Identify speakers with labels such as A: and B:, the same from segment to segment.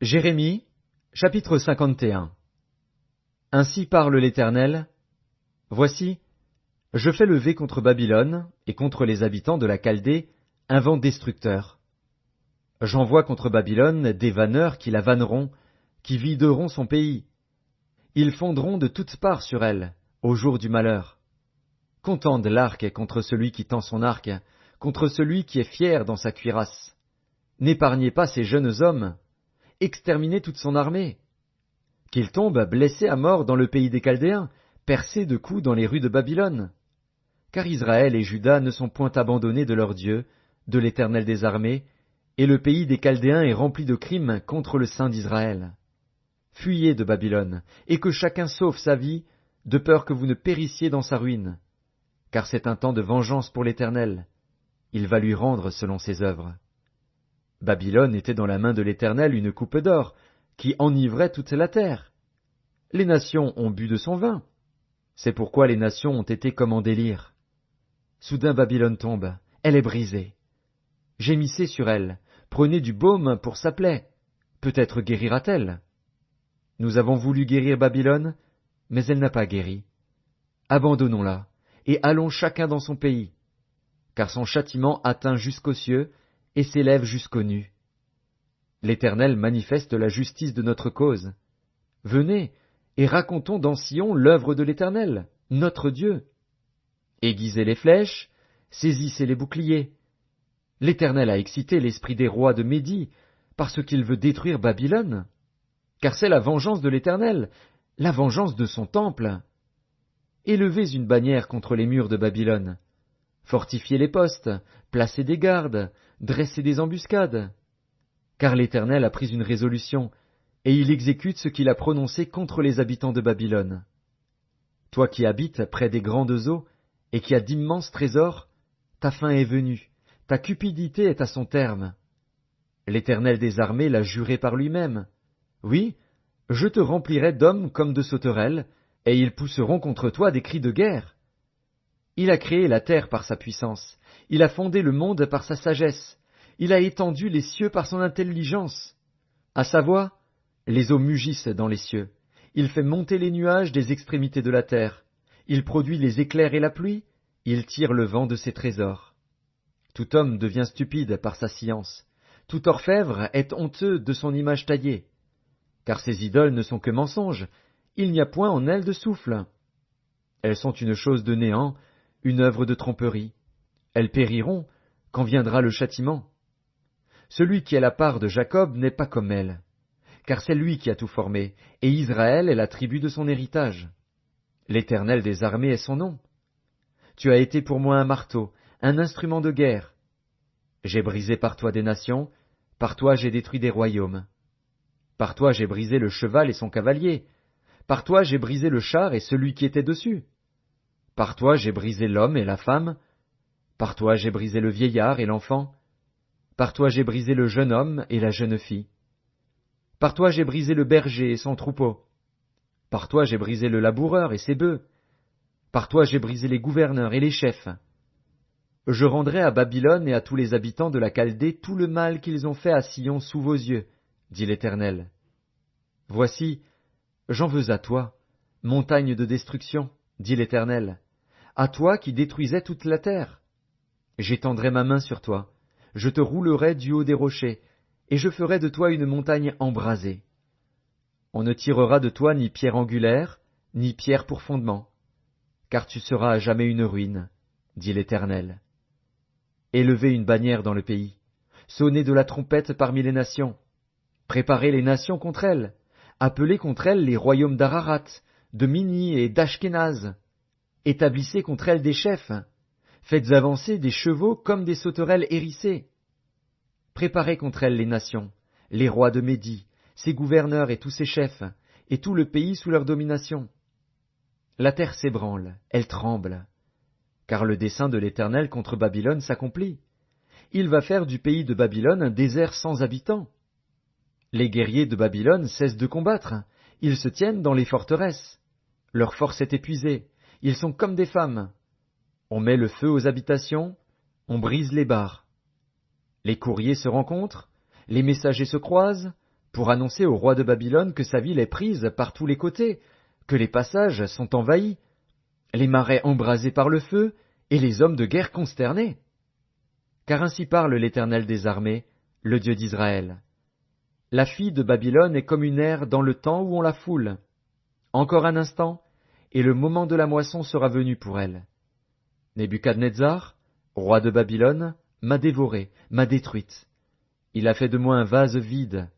A: Jérémie, chapitre 51. Ainsi parle l'Éternel. Voici, je fais lever contre Babylone et contre les habitants de la Chaldée un vent destructeur. J'envoie contre Babylone des vanneurs qui la vanneront, qui videront son pays. Ils fondront de toutes parts sur elle, au jour du malheur. Qu'on tende l'arc contre celui qui tend son arc, contre celui qui est fier dans sa cuirasse. N'épargnez pas ces jeunes hommes, exterminez toute son armée. Qu'ils tombent blessés à mort dans le pays des Chaldéens, percés de coups dans les rues de Babylone. Car Israël et Juda ne sont point abandonnés de leur Dieu, de l'Éternel des armées, et le pays des Chaldéens est rempli de crimes contre le Saint d'Israël. Fuyez de Babylone, et que chacun sauve sa vie, de peur que vous ne périssiez dans sa ruine. Car c'est un temps de vengeance pour l'Éternel. Il va lui rendre selon ses œuvres. Babylone était dans la main de l'Éternel une coupe d'or, qui enivrait toute la terre. Les nations ont bu de son vin. C'est pourquoi les nations ont été comme en délire. Soudain Babylone tombe, elle est brisée. Gémissez sur elle, prenez du baume pour sa plaie. Peut-être guérira-t-elle. Nous avons voulu guérir Babylone, mais elle n'a pas guéri. Abandonnons-la, et allons chacun dans son pays. Car son châtiment atteint jusqu'aux cieux, et s'élève jusqu'aux nues. L'Éternel manifeste la justice de notre cause. Venez, et racontons dans Sion l'œuvre de l'Éternel, notre Dieu. Aiguisez les flèches, saisissez les boucliers. L'Éternel a excité l'esprit des rois de Médie, parce qu'il veut détruire Babylone. Car c'est la vengeance de l'Éternel, la vengeance de son temple. Élevez une bannière contre les murs de Babylone. Fortifiez les postes, placez des gardes, dressez des embuscades. Car l'Éternel a pris une résolution, et il exécute ce qu'il a prononcé contre les habitants de Babylone. Toi qui habites près des grandes eaux, et qui as d'immenses trésors, ta fin est venue, ta cupidité est à son terme. L'Éternel des armées l'a juré par lui-même. Oui, je te remplirai d'hommes comme de sauterelles, et ils pousseront contre toi des cris de guerre. Il a créé la terre par sa puissance, il a fondé le monde par sa sagesse, il a étendu les cieux par son intelligence. À sa voix, les eaux mugissent dans les cieux, il fait monter les nuages des extrémités de la terre, il produit les éclairs et la pluie, il tire le vent de ses trésors. Tout homme devient stupide par sa science, tout orfèvre est honteux de son image taillée. Car ces idoles ne sont que mensonges, il n'y a point en elles de souffle. Elles sont une chose de néant, une œuvre de tromperie. Elles périront quand viendra le châtiment. Celui qui a la part de Jacob n'est pas comme elle, car c'est lui qui a tout formé, et Israël est la tribu de son héritage. L'Éternel des armées est son nom. Tu as été pour moi un marteau, un instrument de guerre. J'ai brisé par toi des nations, par toi j'ai détruit des royaumes. Par toi j'ai brisé le cheval et son cavalier, par toi j'ai brisé le char et celui qui était dessus. Par toi j'ai brisé l'homme et la femme, par toi j'ai brisé le vieillard et l'enfant, par toi j'ai brisé le jeune homme et la jeune fille. Par toi j'ai brisé le berger et son troupeau, par toi j'ai brisé le laboureur et ses bœufs, par toi j'ai brisé les gouverneurs et les chefs. Je rendrai à Babylone et à tous les habitants de la Chaldée tout le mal qu'ils ont fait à Sion sous vos yeux, dit l'Éternel. Voici, j'en veux à toi, montagne de destruction, dit l'Éternel, à toi qui détruisais toute la terre. J'étendrai ma main sur toi, je te roulerai du haut des rochers, et je ferai de toi une montagne embrasée. On ne tirera de toi ni pierre angulaire, ni pierre pour fondement, car tu seras à jamais une ruine, dit l'Éternel. Élevez une bannière dans le pays, sonnez de la trompette parmi les nations, préparez les nations contre elles, appelez contre elles les royaumes d'Ararat, de Mini et d'Ashkénaz. Établissez contre elles des chefs, faites avancer des chevaux comme des sauterelles hérissées. Préparez contre elles les nations, les rois de Médie, ses gouverneurs et tous ses chefs, et tout le pays sous leur domination. La terre s'ébranle, elle tremble, car le dessein de l'Éternel contre Babylone s'accomplit. Il va faire du pays de Babylone un désert sans habitants. Les guerriers de Babylone cessent de combattre, ils se tiennent dans les forteresses. Leur force est épuisée, ils sont comme des femmes. On met le feu aux habitations, on brise les barres. Les courriers se rencontrent, les messagers se croisent, pour annoncer au roi de Babylone que sa ville est prise par tous les côtés, que les passages sont envahis, les marais embrasés par le feu, et les hommes de guerre consternés. Car ainsi parle l'Éternel des armées, le Dieu d'Israël. La fille de Babylone est comme une aire dans le temps où on la foule. Encore un instant, et le moment de la moisson sera venu pour elle. Nebuchadnezzar, roi de Babylone, m'a dévoré, m'a détruite. Il a fait de moi un vase vide.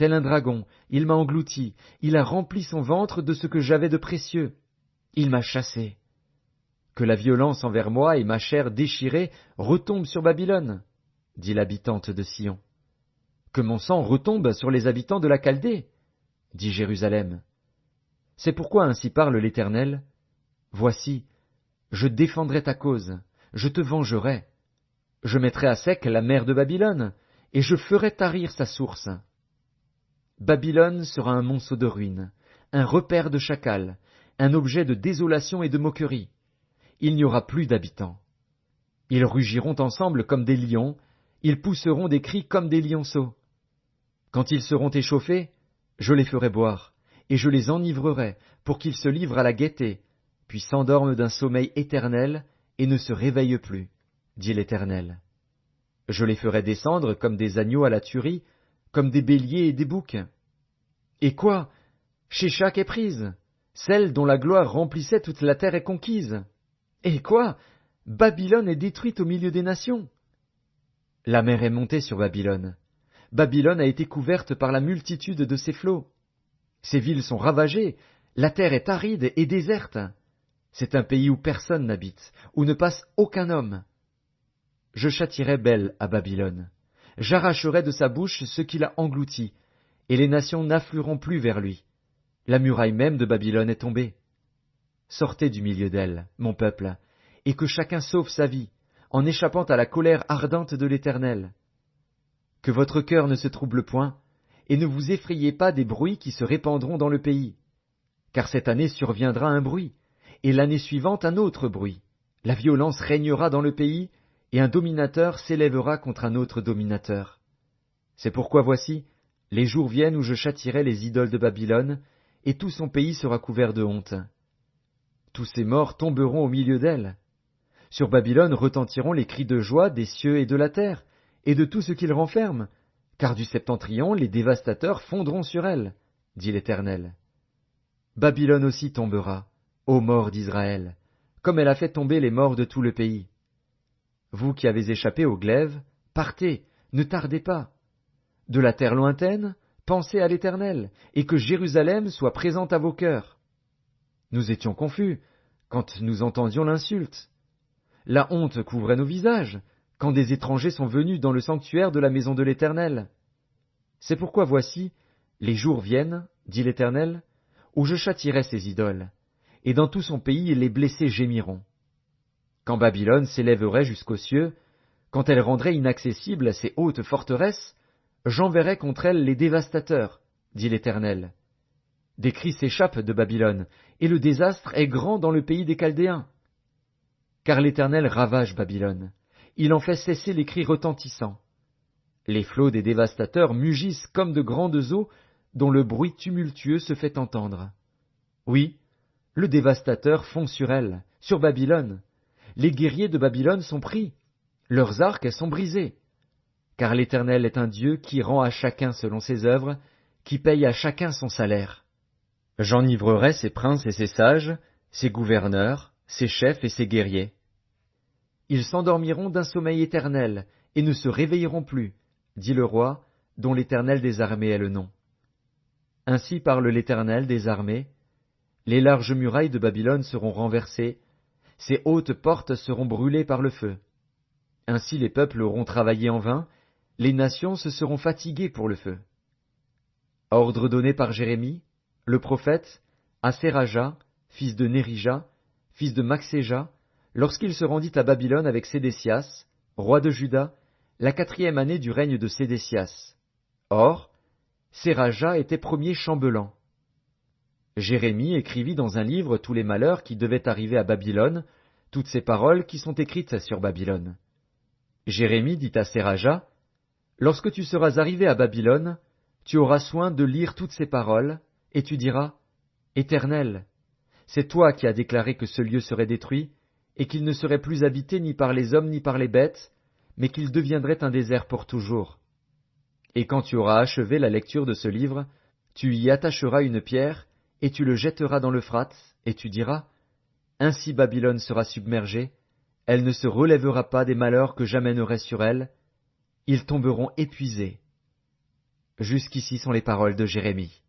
A: Tel un dragon, il m'a englouti, il a rempli son ventre de ce que j'avais de précieux. Il m'a chassé. Que la violence envers moi et ma chair déchirée retombent sur Babylone, dit l'habitante de Sion. Que mon sang retombe sur les habitants de la Chaldée, dit Jérusalem. C'est pourquoi ainsi parle l'Éternel. Voici, je défendrai ta cause, je te vengerai. Je mettrai à sec la mer de Babylone, et je ferai tarir sa source. Babylone sera un monceau de ruines, un repère de chacals, un objet de désolation et de moquerie. Il n'y aura plus d'habitants. Ils rugiront ensemble comme des lions, ils pousseront des cris comme des lionceaux. Quand ils seront échauffés, je les ferai boire, et je les enivrerai pour qu'ils se livrent à la gaieté, puis s'endorment d'un sommeil éternel et ne se réveillent plus, dit l'Éternel. Je les ferai descendre comme des agneaux à la tuerie, comme des béliers et des boucs. Et quoi? Sheshak est prise, celle dont la gloire remplissait toute la terre est conquise. Et quoi? Babylone est détruite au milieu des nations. La mer est montée sur Babylone. Babylone a été couverte par la multitude de ses flots. Ses villes sont ravagées, la terre est aride et déserte. C'est un pays où personne n'habite, où ne passe aucun homme. Je châtierai Bel à Babylone. J'arracherai de sa bouche ce qu'il a englouti, et les nations n'afflueront plus vers lui. La muraille même de Babylone est tombée. Sortez du milieu d'elle, mon peuple, et que chacun sauve sa vie, en échappant à la colère ardente de l'Éternel. Que votre cœur ne se trouble point, et ne vous effrayez pas des bruits qui se répandront dans le pays. Car cette année surviendra un bruit, et l'année suivante un autre bruit. La violence régnera dans le pays, et un dominateur s'élèvera contre un autre dominateur. C'est pourquoi voici, les jours viennent où je châtierai les idoles de Babylone, et tout son pays sera couvert de honte. Tous ces morts tomberont au milieu d'elle. Sur Babylone retentiront les cris de joie des cieux et de la terre, et de tout ce qu'ils renferment, car du septentrion les dévastateurs fondront sur elle, dit l'Éternel. Babylone aussi tombera, ô morts d'Israël, comme elle a fait tomber les morts de tout le pays. Vous qui avez échappé au glaive, partez, ne tardez pas. De la terre lointaine, pensez à l'Éternel, et que Jérusalem soit présente à vos cœurs. Nous étions confus, quand nous entendions l'insulte. La honte couvrait nos visages, quand des étrangers sont venus dans le sanctuaire de la maison de l'Éternel. C'est pourquoi voici, les jours viennent, dit l'Éternel, où je châtierai ces idoles, et dans tout son pays les blessés gémiront. Quand Babylone s'élèverait jusqu'aux cieux, quand elle rendrait inaccessibles ses hautes forteresses, j'enverrai contre elle les dévastateurs, dit l'Éternel. Des cris s'échappent de Babylone, et le désastre est grand dans le pays des Chaldéens. Car l'Éternel ravage Babylone, il en fait cesser les cris retentissants. Les flots des dévastateurs mugissent comme de grandes eaux dont le bruit tumultueux se fait entendre. Oui, le dévastateur fond sur elle, sur Babylone. Les guerriers de Babylone sont pris, leurs arcs sont brisés. Car l'Éternel est un Dieu qui rend à chacun selon ses œuvres, qui paye à chacun son salaire. J'enivrerai ses princes et ses sages, ses gouverneurs, ses chefs et ses guerriers. Ils s'endormiront d'un sommeil éternel, et ne se réveilleront plus, dit le roi, dont l'Éternel des armées est le nom. Ainsi parle l'Éternel des armées, les larges murailles de Babylone seront renversées, ses hautes portes seront brûlées par le feu. Ainsi les peuples auront travaillé en vain, les nations se seront fatiguées pour le feu. Ordre donné par Jérémie, le prophète, à Séraja, fils de Nérija, fils de Maxéja, lorsqu'il se rendit à Babylone avec Sédécias, roi de Juda, la 4e année du règne de Sédécias. Or, Séraja était premier chambellan. Jérémie écrivit dans un livre tous les malheurs qui devaient arriver à Babylone, toutes ces paroles qui sont écrites sur Babylone. Jérémie dit à Séraja, « Lorsque tu seras arrivé à Babylone, tu auras soin de lire toutes ces paroles, et tu diras, Éternel, c'est toi qui as déclaré que ce lieu serait détruit, et qu'il ne serait plus habité ni par les hommes ni par les bêtes, mais qu'il deviendrait un désert pour toujours. Et quand tu auras achevé la lecture de ce livre, tu y attacheras une pierre, et tu le jetteras dans l'Euphrate, et tu diras, Ainsi Babylone sera submergée, elle ne se relèvera pas des malheurs que j'amènerai sur elle, ils tomberont épuisés. Jusqu'ici sont les paroles de Jérémie.